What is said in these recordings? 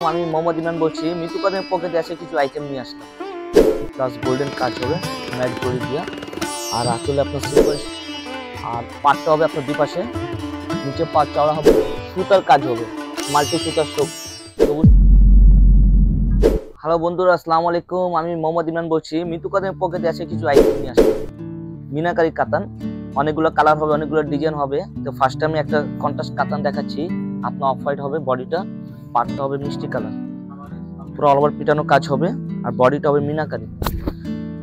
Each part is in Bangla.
আমি মোহাম্মদ ইমরান বলছি। মৃত্যুকালের পকেটে আছে কিছু আইটেম নিয়ে আসলাম। প্লাস গোল্ডেন কাজ হবে ম্যাট জড়ি দিয়া, আর আসলে আপনার সিলভার, আর পাটটা হবে আপনার দুই পাশে, নিচে পাট চওড়া হবে, সুতার কাজ হবে, মাল্টি সুতার সবুজ। হ্যালো বন্ধুরা, আসসালামু আলাইকুম। আমি মোহাম্মদ ইমরান বলছি। মৃত্যুকালের পকেটে আছে কিছু আইটেম নিয়ে আসলাম। মিনাকারি কাতান, অনেকগুলো কালার হবে, অনেকগুলো ডিজাইন হবে। তো ফার্স্টে আমি একটা কন্ট্রাস্ট কাতান দেখাচ্ছি। আপনার অফ হোয়াইট হবে বডিটা, পাটটা হবে মিষ্টি কালার, পুরো অল ওভার পিটানো কাজ হবে, আর বডিটা হবে মিনাকারি।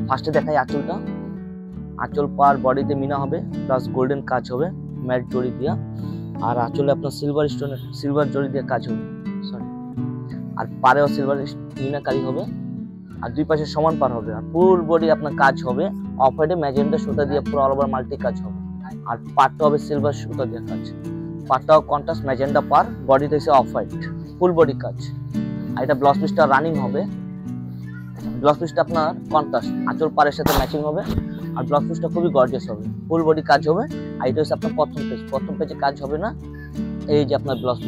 ফার্স্টে দেখাই আঁচলটা, আঁচল পার বডিতে মিনা হবে, প্লাস গোল্ডেন কাজ হবে ম্যাট জড়ি দিয়া, আর আঁচলে আপনার সিলভার জড়ি দিয়ে কাজ হবে, সরি, আর পারেও সিলভার মিনাকারি হবে, আর দুই পাশে সমান পার হবে, আর ফুল বডি আপনার কাজ হবে অফ হোয়াইটে ম্যাজেন্টা সুতা দিয়ে পুরো অল ওভার মাল্টি কাজ হবে, আর পাটটা হবে সিলভার সুতা দিয়ে কাজ, পাটটাও কন্ট্রাস্ট ম্যাজেন্টা পার, বডিতে এসে অফ হোয়াইট, ফুল বডি কাজ। আর এটা ব্লাউজ পিসটা রানিং হবে, ব্লাউজ পিসটা আপনার কন্ট্রাস্ট আঁচল পাড়ের সাথে ম্যাচিং হবে, আর ব্লাউজ পিসটা খুবই গর্জিয়াস হবে, ফুল বডি কাজ হবে। আর এটা হচ্ছে আপনার প্রথম পেজে কাজ হবে না, এই যে আপনার ব্লাউজ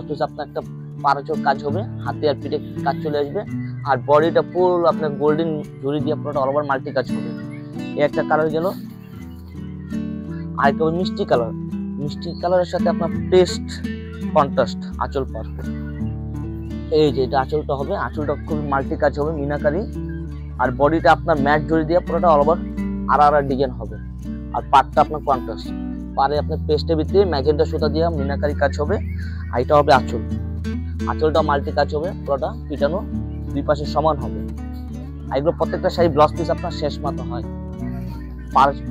পিস আপনার একটা পাড়াচোর কাজ হবে, হাতে আর পিঠে কাজ চলে আসবে, আর বডিটা ফুল আপনার গোল্ডেন জড়ি দিয়ে পুরোটা অল ওভার মাল্টি কাজ হবে। এই একটা কালার গেল। আরেকটা হবে মিষ্টি কালারের সাথে আপনার পেস্ট কন্ট্রাস্ট আঁচল পার। এই যে এটা আঁচলটা হবে, আঁচলটা খুব মাল্টি কাজ হবে মিনাকারি, আর বডিটা আপনার ম্যাট জড়ি দিয়ে পুরোটা অল ওভার আর ডিজাইন হবে, আর পাটটা আপনার কন্ট্রাস্ট পারে আপনার পেস্টের ভিতরে ম্যাজেন্টা সুতা দিয়ে মিনাকারি কাজ হবে। আর এটা হবে আঁচলটা মাল্টি কাজ হবে, পুরোটা পিটানো, দুই পাশে সমান হবে। আর এগুলো প্রত্যেকটা শাড়ি ব্লাউজ পিস আপনার শেষ মতো হয়,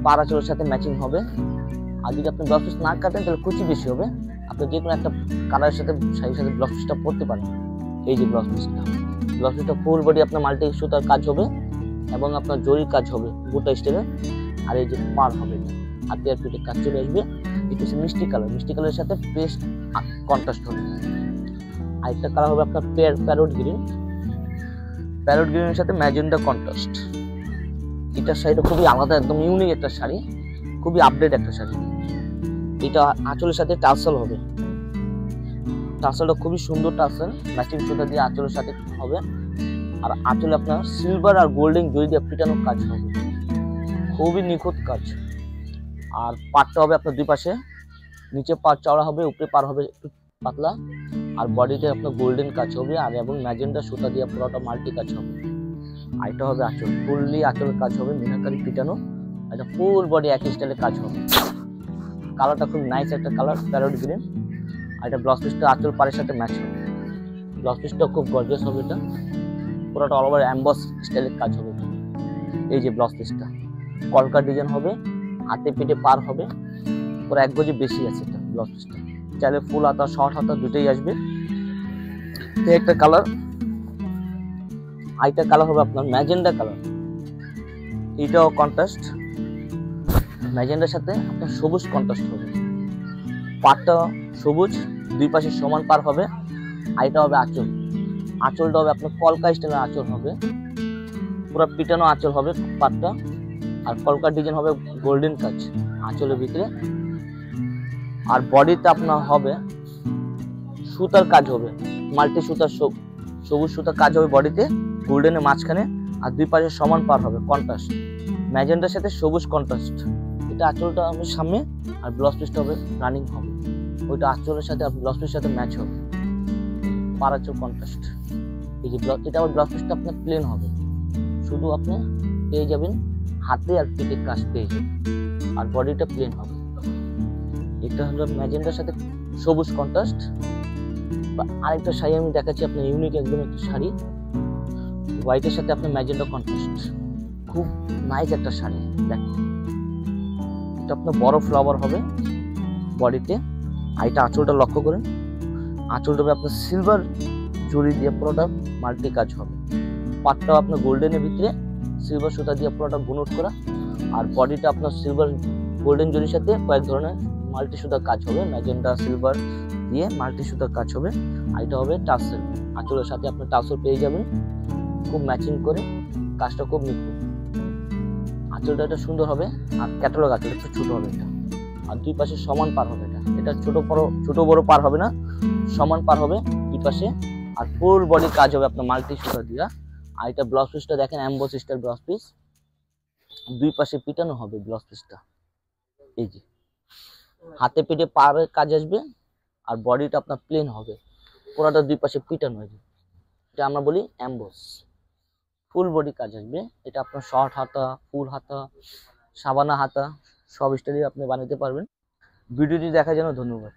পার আঁচলের সাথে ম্যাচিং হবে। আর যদি আপনি ব্লাউজ পিস না কাটেন তাহলে কুচি বেশি হবে, আপনি যে কোনো একটা কালারের সাথে শাড়ির সাথে ব্লাউজ পিসটা পরতে পারেন। এই যে ব্লাউজ পিসটা ফুল বডি আপনার মাল্টি সুতার কাজ হবে, এবং আপনার জরি কাজ হবে গোটা স্টাইলে। আর এই যে পার হবে, হাতে আর পিঠে কাজ চলে আসবে। এটা হচ্ছে মিষ্টি কালারের সাথে পেস্ট কন্ট্রাস্ট হবে। আর একটা কালার হবে আপনার প্যারট গ্রিনের সাথে ম্যাজেন্টা কন্ট্রাস্ট। এটা শাড়িটা খুবই আলাদা, একদম ইউনিক একটা শাড়ি, খুবই আপডেট একটা শাড়ি। এটা আঁচলের সাথে টার্সেল হবে, টার্সেলটা খুবই সুন্দর টার্সেল, ম্যাচিং সুতা দিয়ে আঁচলের সাথে হবে, আর আঁচলে আপনার সিলভার আর গোল্ডেন জড়ি দিয়ে পিটানো কাজ হবে, খুবই নিখুঁত কাজ। আর পাটটা হবে আপনার দুই পাশে, নিচে পাট চওড়া হবে, উপরে পার হবে একটু পাতলা, আর বডিতে আপনার গোল্ডেন কাজ হবে, আর এবং ম্যাজেন্টা সুতা দিয়ে পুরোটা মাল্টি কাজ হবে। আর এটা হবে আঁচল, ফুললি আঁচলের কাজ হবে মিনাকারি পিটানো, আর এটা ফুল বডি একই স্টাইলে কাজ হবে। কালারটা খুব নাইস একটা কালার, প্যারট গ্রিন। আর এটা ব্লাউজ পিসটা আঁচল পাড়ের সাথে ম্যাচ হবে, ব্লাউজ পিসটা খুব গর্জিয়াস হবে, এটা পুরোটা অল ওভার এমবস স্টাইলের কাজ হবে। এই যে ব্লাউজ পিসটা কলকা ডিজাইন হবে, হাতে পিঠে পার হবে, পুরো 1 গজ বেশি আছে এটা ব্লাউজ পিসটা, চাইলে ফুল হাতা শর্ট হাতা দুটোই আসবে। এই একটা কালার। আইটা কালার হবে আপনার ম্যাজেন্ডা কালার, এটাও কন্ট্রাস্ট ম্যাজেন্ডার সাথে আপনার সবুজ কন্ট্রাস্ট হবে, পাটটা সবুজ, দুই পাশে সমান পার হবে। আইটা হবে আঁচলটা হবে আপনার কলকা স্টাইলের আঁচল হবে, পুরো পিটানো আঁচল হবে পাটটা, আর কলকা ডিজাইন হবে গোল্ডেন কাজ আঁচলের ভিতরে। আর বডিতে আপনার হবে সুতার কাজ হবে, মাল্টি সুতার সবুজ সুতার কাজ হবে বডিতে, গোল্ডেনের মাঝখানে, আর দুই পাশে সমান পার হবে কন্ট্রাস্ট ম্যাজেন্টার সাথে সবুজ কন্ট্রাস্ট। এটা আঁচলটা হবে সামনে, আর ব্লাউজ পিসটা হবে রানিং হবে, ওইটা আঁচলের সাথে ব্লাউজ পিসের সাথে ম্যাচ হবে, পার আঁচল কন্ট্রাস্ট। এই যে এটা আবার ব্লাউজ পিসটা আপনার প্লেন হবে, শুধু আপনি পেয়ে যাবেন হাতে আর পিঠে কাজ পেয়ে যাবেন, আর বডিটা প্লেন হবে। এটা হলো ম্যাজেন্টার সাথে সবুজ কন্ট্রাস্ট। আরেকটা শাড়ি আমি দেখাচ্ছি আপনার ইউনিক একদম একটা শাড়ি, হোয়াইটের সাথে আপনার ম্যাজেন্টা কন্ট্রাস্ট, খুব নাইস একটা শাড়ি। দেখেন এটা আপনার বড় ফ্লাওয়ার হবে বডিতে। আর এটা আঁচলটা লক্ষ্য করেন, আঁচলটা হবে আপনার সিলভার জড়ি দিয়ে পুরোটা মাল্টি কাজ হবে, পাটটাও আপনার গোল্ডেনের ভিতরে সিলভার সুতা দিয়ে পুরোটা বুনট করা, আর বডিটা আপনার সিলভার গোল্ডেন জড়ির সাথে কয়েক ধরনের মাল্টি সুতার কাজ হবে, ম্যাজেন্টা সিলভার দিয়ে মাল্টি সুতার কাজ হবে। আর এটা হবে টার্সেল, আঁচলের সাথে আপনার টার্সেল পেয়ে যাবেন, খুব ম্যাচিং করে, কাজটা খুব নিখুঁত। আঁচলটা এটা সুন্দর হবে, আর ক্যাটালগ আঁচল একটু ছোট হবে এটা, আর দুই পাশে সমান পার হবে, এটা ছোট বড় পার হবে না, সমান পার হবে দুই পাশে, আর ফুল বডি কাজ হবে আপনার মাল্টি সুতা দিয়া। আর এটা ব্লাউজ পিসটা দেখেন, এমবোস স্টাইল ব্লাউজ পিস, দুই পাশে পিটানো হবে ব্লাউজ পিসটা। এই যে হাতে পিঠে পাড়ের কাজ আসবে, আর বডিটা আপনার প্লেন হবে, পুরোটা দুই পাশে পিটানো হবে। এটা আমরা বলি এমবোস। ফুল বডি কাজ আসবে। এটা আপনার শর্ট হাতা, ফুল হাতা, সাবানা হাতা সব স্টাইলে আপনি বানাতে পারবেন। ভিডিওটি দেখার জন্য ধন্যবাদ।